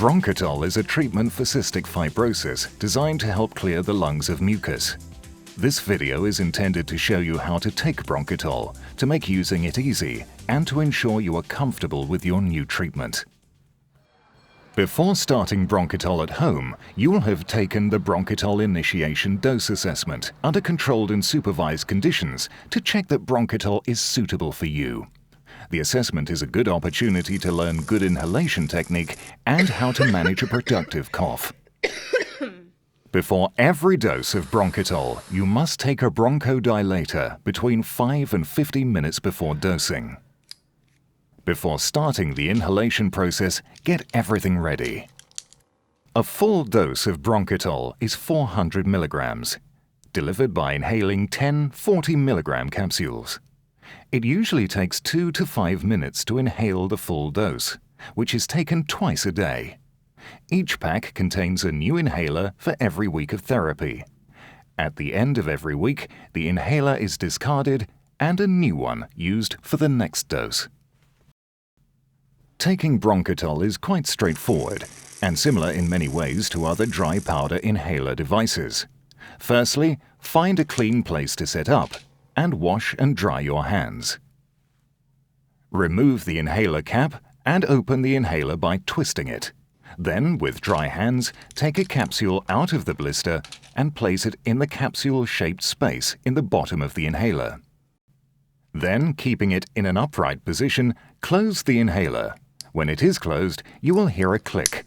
Bronchitol is a treatment for cystic fibrosis designed to help clear the lungs of mucus. This video is intended to show you how to take Bronchitol, to make using it easy, and to ensure you are comfortable with your new treatment. Before starting Bronchitol at home, you will have taken the Bronchitol Initiation Dose Assessment under controlled and supervised conditions to check that Bronchitol is suitable for you. The assessment is a good opportunity to learn good inhalation technique and how to manage a productive cough. Before every dose of Bronchitol, you must take a bronchodilator between 5 and 15 minutes before dosing. Before starting the inhalation process, get everything ready. A full dose of Bronchitol is 400 milligrams, delivered by inhaling 10 40 milligram capsules. It usually takes 2 to 5 minutes to inhale the full dose, which is taken twice a day. Each pack contains a new inhaler for every week of therapy. At the end of every week, the inhaler is discarded and a new one used for the next dose. Taking Bronchitol is quite straightforward and similar in many ways to other dry powder inhaler devices. Firstly, find a clean place to set up and wash and dry your hands. Remove the inhaler cap and open the inhaler by twisting it. Then, with dry hands, take a capsule out of the blister and place it in the capsule-shaped space in the bottom of the inhaler. Then, keeping it in an upright position, close the inhaler. When it is closed, you will hear a click.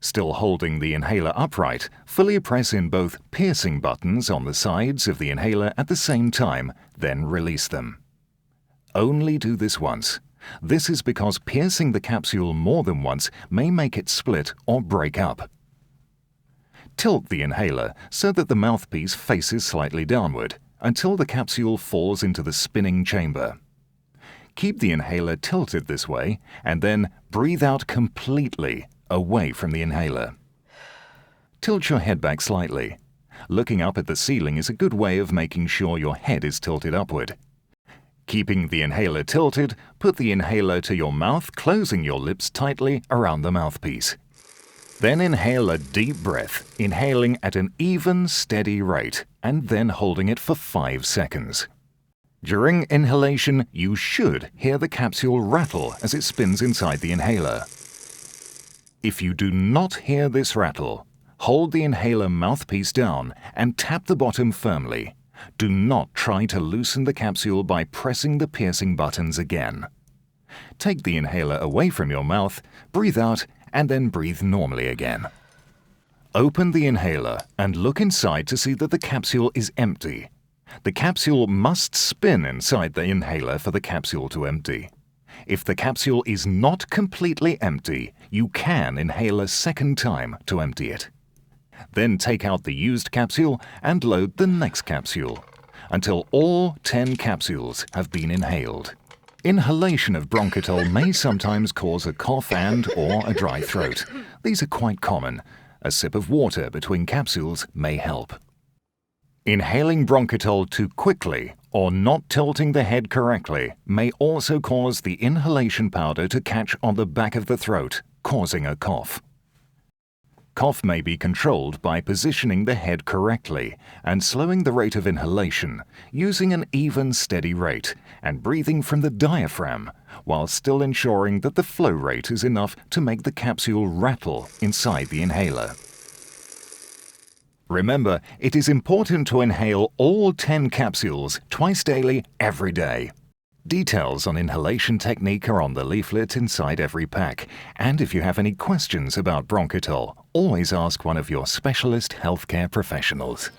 Still holding the inhaler upright, fully press in both piercing buttons on the sides of the inhaler at the same time, then release them. Only do this once. This is because piercing the capsule more than once may make it split or break up. Tilt the inhaler so that the mouthpiece faces slightly downward until the capsule falls into the spinning chamber. Keep the inhaler tilted this way and then breathe out completely away from the inhaler. Tilt your head back slightly. Looking up at the ceiling is a good way of making sure your head is tilted upward. Keeping the inhaler tilted, put the inhaler to your mouth, closing your lips tightly around the mouthpiece. Then inhale a deep breath, inhaling at an even, steady rate, and then holding it for 5 seconds. During inhalation, you should hear the capsule rattle as it spins inside the inhaler. If you do not hear this rattle, hold the inhaler mouthpiece down and tap the bottom firmly. Do not try to loosen the capsule by pressing the piercing buttons again. Take the inhaler away from your mouth, breathe out, and then breathe normally again. Open the inhaler and look inside to see that the capsule is empty. The capsule must spin inside the inhaler for the capsule to empty. If the capsule is not completely empty, you can inhale a second time to empty it. Then take out the used capsule and load the next capsule until all 10 capsules have been inhaled. Inhalation of Bronchitol may sometimes cause a cough and/or a dry throat. These are quite common. A sip of water between capsules may help. Inhaling Bronchitol too quickly or not tilting the head correctly may also cause the inhalation powder to catch on the back of the throat, causing a cough. Cough may be controlled by positioning the head correctly and slowing the rate of inhalation, using an even, steady rate, and breathing from the diaphragm, while still ensuring that the flow rate is enough to make the capsule rattle inside the inhaler. Remember, it is important to inhale all 10 capsules twice daily every day. Details on inhalation technique are on the leaflet inside every pack, and if you have any questions about Bronchitol, always ask one of your specialist healthcare professionals.